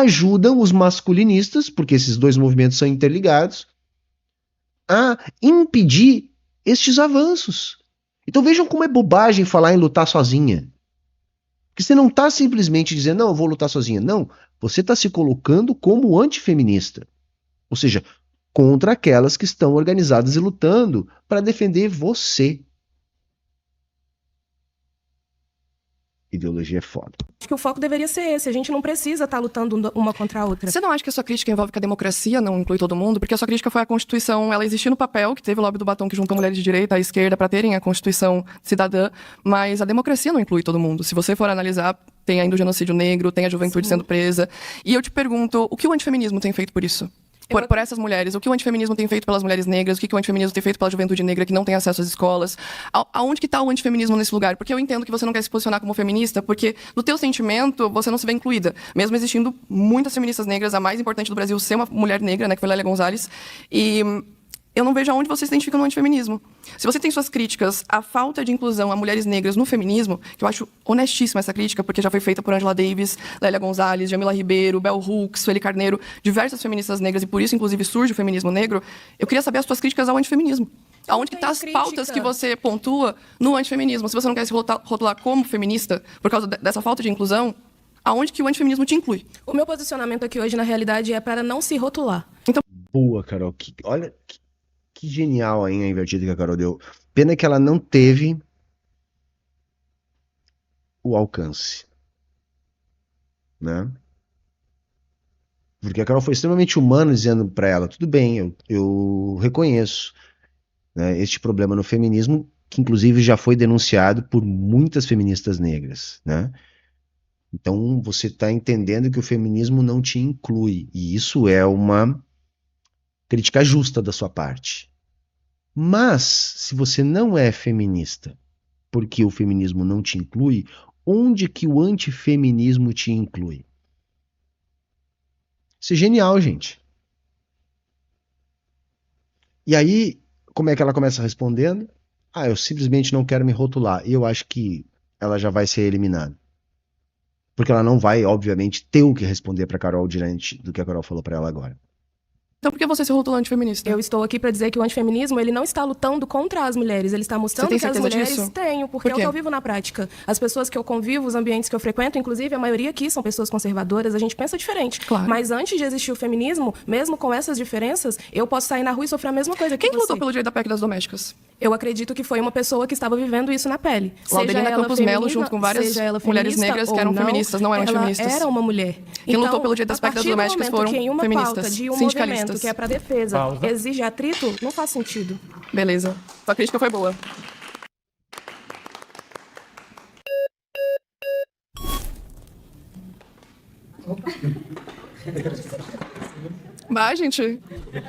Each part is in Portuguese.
ajudam os masculinistas, porque esses dois movimentos são interligados, a impedir estes avanços. Então vejam como é bobagem falar em lutar sozinha. Porque você não está simplesmente dizendo, não, eu vou lutar sozinha. Não, você está se colocando como antifeminista. Ou seja, contra aquelas que estão organizadas e lutando para defender você. Ideologia é foda. Acho que o foco deveria ser esse. A gente não precisa estar lutando uma contra a outra. Você não acha que a sua crítica envolve que a democracia não inclui todo mundo? Porque a sua crítica foi a Constituição, ela existia no papel, que teve o lobby do batom que juntou mulheres de direita à esquerda para terem a Constituição cidadã, mas a democracia não inclui todo mundo. Se você for analisar, tem ainda o genocídio negro, tem a juventude sendo presa. E eu te pergunto, o que o antifeminismo tem feito por isso? Por essas mulheres, o que o antifeminismo tem feito pelas mulheres negras, o que o antifeminismo tem feito pela juventude negra que não tem acesso às escolas, aonde que está o antifeminismo nesse lugar? Porque eu entendo que você não quer se posicionar como feminista, porque no teu sentimento você não se vê incluída, mesmo existindo muitas feministas negras, a mais importante do Brasil ser uma mulher negra, né, que foi Lélia Gonzalez, e eu não vejo aonde você se identifica no antifeminismo. Se você tem suas críticas à falta de inclusão a mulheres negras no feminismo, que eu acho honestíssima essa crítica, porque já foi feita por Angela Davis, Lélia Gonzalez, Jamila Ribeiro, Bell Hooks, Sueli Carneiro, diversas feministas negras, e por isso, inclusive, surge o feminismo negro, eu queria saber as suas críticas ao antifeminismo. Aonde que estão as pautas que você pontua no antifeminismo? Se você não quer se rotular como feminista por causa dessa falta de inclusão, aonde que o antifeminismo te inclui? O meu posicionamento aqui hoje, na realidade, é para não se rotular. Então... Boa, Carol. Olha... Que genial aí a invertida que a Carol deu. Pena que ela não teve o alcance, né? Porque a Carol foi extremamente humana dizendo para ela, tudo bem, eu reconheço, né, este problema no feminismo, que inclusive já foi denunciado por muitas feministas negras, né? Então você está entendendo que o feminismo não te inclui, e isso é uma crítica justa da sua parte. Mas, se você não é feminista, porque o feminismo não te inclui, onde que o antifeminismo te inclui? Isso é genial, gente. E aí, como é que ela começa respondendo? Ah, eu simplesmente não quero me rotular. E eu acho que ela já vai ser eliminada. Porque ela não vai, obviamente, ter o que responder para Carol diante do que a Carol falou para ela agora. Então por que você se rotula antifeminista? Eu estou aqui para dizer que o antifeminismo, ele não está lutando contra as mulheres, ele está mostrando que as mulheres... Disso? Tenho, porque é o que eu vivo na prática. As pessoas que eu convivo, os ambientes que eu frequento, inclusive a maioria aqui são pessoas conservadoras, a gente pensa diferente. Claro. Mas antes de existir o feminismo, mesmo com essas diferenças, eu posso sair na rua e sofrer a mesma coisa que Quem lutou pelo direito da PEC das domésticas? Eu acredito que foi uma pessoa que estava vivendo isso na pele. Laudelina Campos Melo, junto com várias mulheres negras que eram feministas, não eram feministas. Ela era uma mulher. Quem lutou pelo direito das PEC das domésticas foram feministas, de um sindicalistas. Movimento que é para defesa, exige atrito, não faz sentido. Beleza. Sua crítica foi boa. Vai, gente.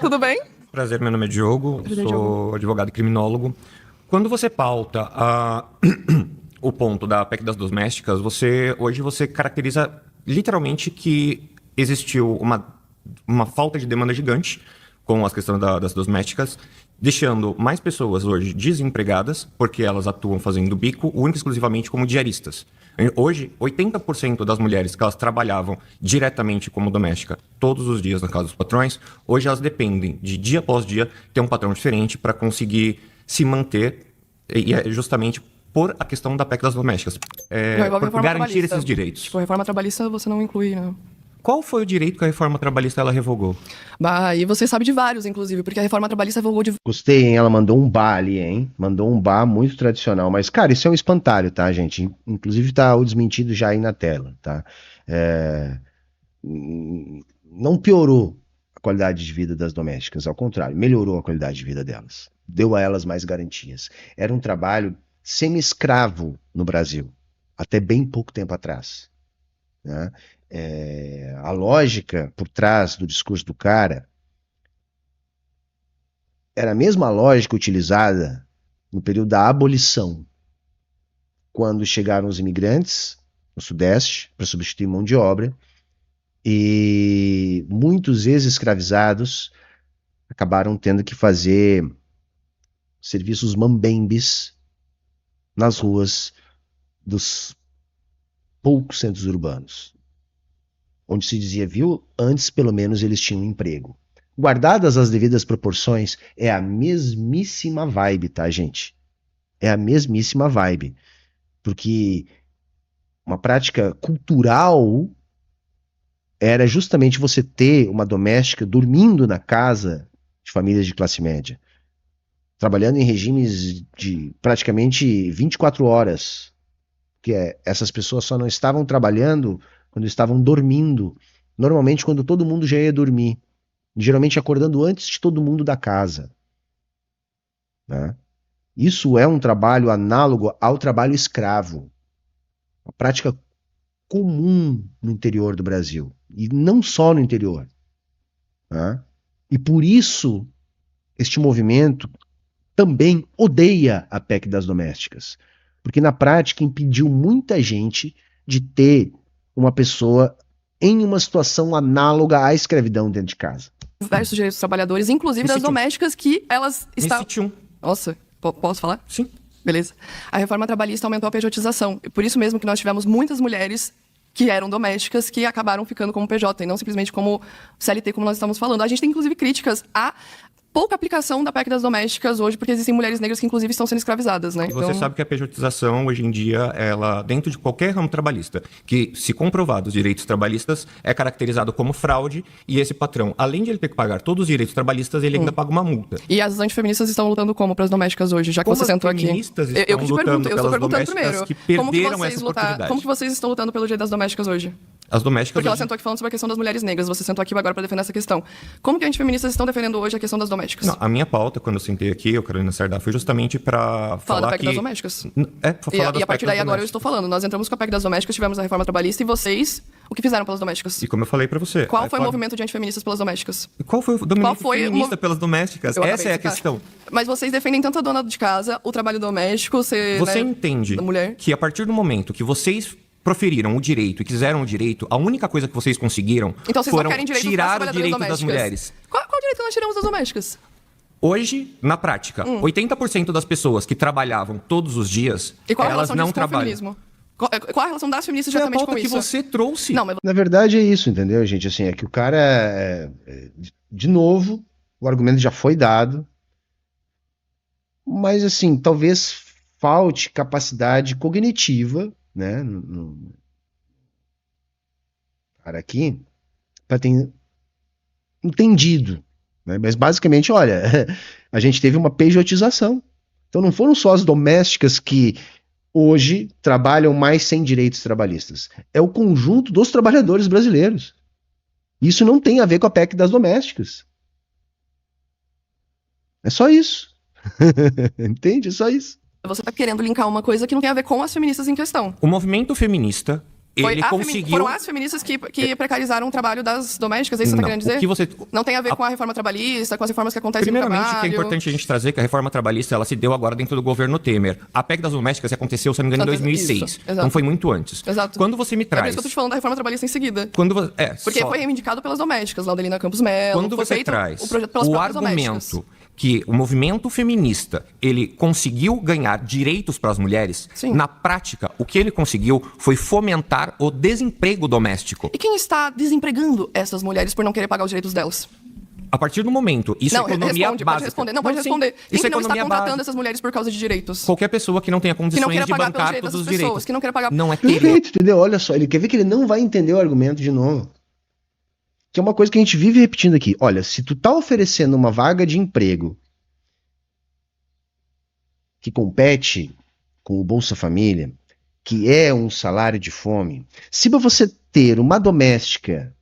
Tudo bem? Prazer, meu nome é Diogo, sou advogado e criminólogo. Quando você pauta o ponto da PEC das domésticas, hoje você caracteriza literalmente que existiu uma falta de demanda gigante com as questões das domésticas, deixando mais pessoas hoje desempregadas, porque elas atuam fazendo bico, única e exclusivamente como diaristas. Hoje, 80% das mulheres que elas trabalhavam diretamente como doméstica todos os dias na casa dos patrões, hoje elas dependem de dia após dia ter um patrão diferente para conseguir se manter, e é justamente por a questão da PEC das domésticas, por garantir esses direitos. Tipo, reforma trabalhista você não inclui, né? Qual foi o direito que a reforma trabalhista ela revogou? Bah, e você sabe de vários, inclusive, porque a reforma trabalhista revogou de... Gostei, hein? Ela mandou um bar ali, hein? Mandou um bar muito tradicional. Mas, cara, isso é um espantalho, tá, gente? Inclusive tá o desmentido já aí na tela, tá? Não piorou a qualidade de vida das domésticas, ao contrário, melhorou a qualidade de vida delas. Deu a elas mais garantias. Era um trabalho semi-escravo no Brasil, até bem pouco tempo atrás, né? A lógica por trás do discurso do cara era a mesma lógica utilizada no período da abolição, quando chegaram os imigrantes no Sudeste para substituir mão de obra, e muitos ex-escravizados acabaram tendo que fazer serviços mambembes nas ruas dos poucos centros urbanos. onde se dizia, viu, antes pelo menos eles tinham um emprego. Guardadas as devidas proporções, é a mesmíssima vibe, tá, gente? É a mesmíssima vibe. Porque uma prática cultural era justamente você ter uma doméstica dormindo na casa de famílias de classe média, trabalhando em regimes de praticamente 24 horas, que essas pessoas só não estavam trabalhando quando estavam dormindo, normalmente quando todo mundo já ia dormir, geralmente acordando antes de todo mundo da casa, né? Isso é um trabalho análogo ao trabalho escravo, uma prática comum no interior do Brasil, e não só no interior, né? E por isso este movimento também odeia a PEC das domésticas, porque na prática impediu muita gente de ter uma pessoa em uma situação análoga à escravidão dentro de casa. Diversos direitos dos trabalhadores, inclusive das domésticas, que elas estavam... Nossa, posso falar? Sim. Beleza. A reforma trabalhista aumentou a pejotização. E por isso mesmo que nós tivemos muitas mulheres que eram domésticas que acabaram ficando como PJ e não simplesmente como CLT, como nós estamos falando. A gente tem, inclusive, críticas à pouca aplicação da PEC das domésticas hoje, porque existem mulheres negras que, inclusive, estão sendo escravizadas, né? Você sabe que a pejotização, hoje em dia, ela, dentro de qualquer ramo trabalhista, que, se comprovado os direitos trabalhistas, é caracterizado como fraude, e esse patrão, além de ele ter que pagar todos os direitos trabalhistas, ele ainda paga uma multa. E as antifeministas estão lutando como para as domésticas hoje, já que como você sentou aqui? Eu te pergunto, eu estou perguntando primeiro. Que perderam essa oportunidade. Como que vocês estão lutando pelo direito das domésticas hoje? As domésticas... Porque ela sentou aqui falando sobre a questão das mulheres negras, você sentou aqui agora para defender essa questão. Como que antifeministas estão defendendo hoje a questão das domésticas? Não, a minha pauta, quando eu sentei aqui, eu, Carolina Sardá, foi justamente para falar da PEC que... das domésticas. E a partir daí agora eu estou falando. Nós entramos com a PEC das domésticas, tivemos a reforma trabalhista e vocês, o que fizeram pelas domésticas? E como eu falei para você... Qual foi o movimento de antifeministas pelas domésticas? Qual foi o movimento feminista pelas domésticas? Essa é a questão. Mas vocês defendem tanto a dona de casa, o trabalho doméstico, você entende mulher? Que a partir do momento que vocês proferiram o direito e quiseram o direito, a única coisa que vocês conseguiram então, vocês foram tirar o direito das mulheres. Qual direito nós tiramos das domésticas? Hoje, na prática, 80% das pessoas que trabalhavam todos os dias, elas não trabalham. Qual a relação das feministas diretamente com isso? Que você trouxe. Não, mas... Na verdade é isso, entendeu, gente? Assim, é que o cara, de novo, o argumento já foi dado, mas assim, talvez falte capacidade cognitiva, né, no cara aqui, para ter entendido, né? Mas basicamente, olha, a gente teve uma pejotização. Então não foram só as domésticas que hoje trabalham mais sem direitos trabalhistas. É o conjunto dos trabalhadores brasileiros. Isso não tem a ver com a PEC das domésticas. É só isso. Entende? É só isso. Você está querendo linkar uma coisa que não tem a ver com as feministas em questão. O movimento feminista, ele conseguiu... Foram as feministas que precarizaram o trabalho das domésticas, é isso que você está querendo dizer? Não tem a ver com a reforma trabalhista, com as reformas que acontecem no trabalho? Primeiramente, que é importante a gente trazer que a reforma trabalhista, ela se deu agora dentro do governo Temer. A PEC das domésticas aconteceu, se não me engano, em 2006. Isso, então foi muito antes. Exato. Quando você me traz... É por isso que eu estou te falando da reforma trabalhista em seguida. Porque foi reivindicado pelas domésticas, Laudelina Campos Mello. Quando você traz o argumento que o movimento feminista, ele conseguiu ganhar direitos para as mulheres, na prática, o que ele conseguiu foi fomentar o desemprego doméstico. E quem está desempregando essas mulheres por não querer pagar os direitos delas? A partir do momento, isso é economia básica. Pode responder. Não, pode responder. Quem que não está contratando essas mulheres por causa de direitos? Qualquer pessoa que não tenha condições de bancar todos os direitos. Que não queira pagar... Não é perfeito, entendeu? Olha só, ele quer ver que ele não vai entender o argumento de novo. Que é uma coisa que a gente vive repetindo aqui. Olha, se tu tá oferecendo uma vaga de emprego que compete com o Bolsa Família, que é um salário de fome, se para você ter uma doméstica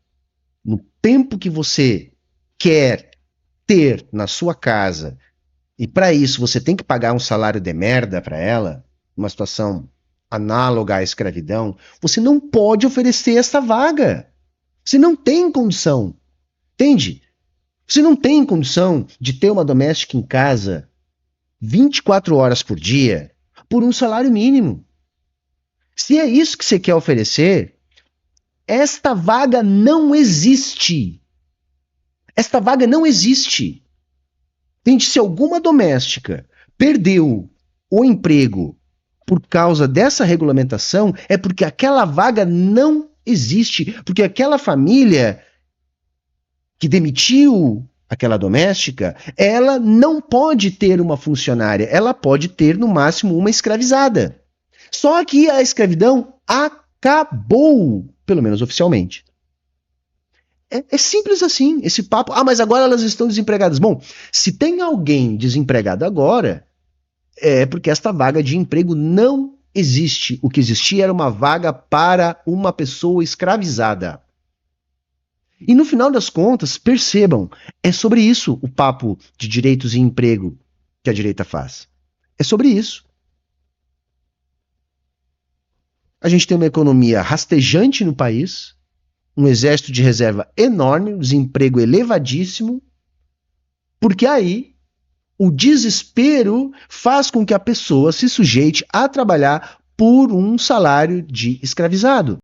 no tempo que você quer ter na sua casa, e para isso você tem que pagar um salário de merda para ela, uma situação análoga à escravidão, você não pode oferecer essa vaga. Você não tem condição, entende? Você não tem condição de ter uma doméstica em casa 24 horas por dia por um salário mínimo. Se é isso que você quer oferecer, esta vaga não existe. Esta vaga não existe. Entende? Se alguma doméstica perdeu o emprego por causa dessa regulamentação, é porque aquela vaga não existe, porque aquela família que demitiu aquela doméstica, ela não pode ter uma funcionária, ela pode ter no máximo uma escravizada. Só que a escravidão acabou, pelo menos oficialmente. É simples assim, esse papo. Ah, mas agora elas estão desempregadas. Bom, se tem alguém desempregado agora, é porque esta vaga de emprego não existe. O que existia era uma vaga para uma pessoa escravizada. E no final das contas, percebam, é sobre isso o papo de direitos e emprego que a direita faz. É sobre isso. A gente tem uma economia rastejante no país, um exército de reserva enorme, um desemprego elevadíssimo, porque aí o desespero faz com que a pessoa se sujeite a trabalhar por um salário de escravizado.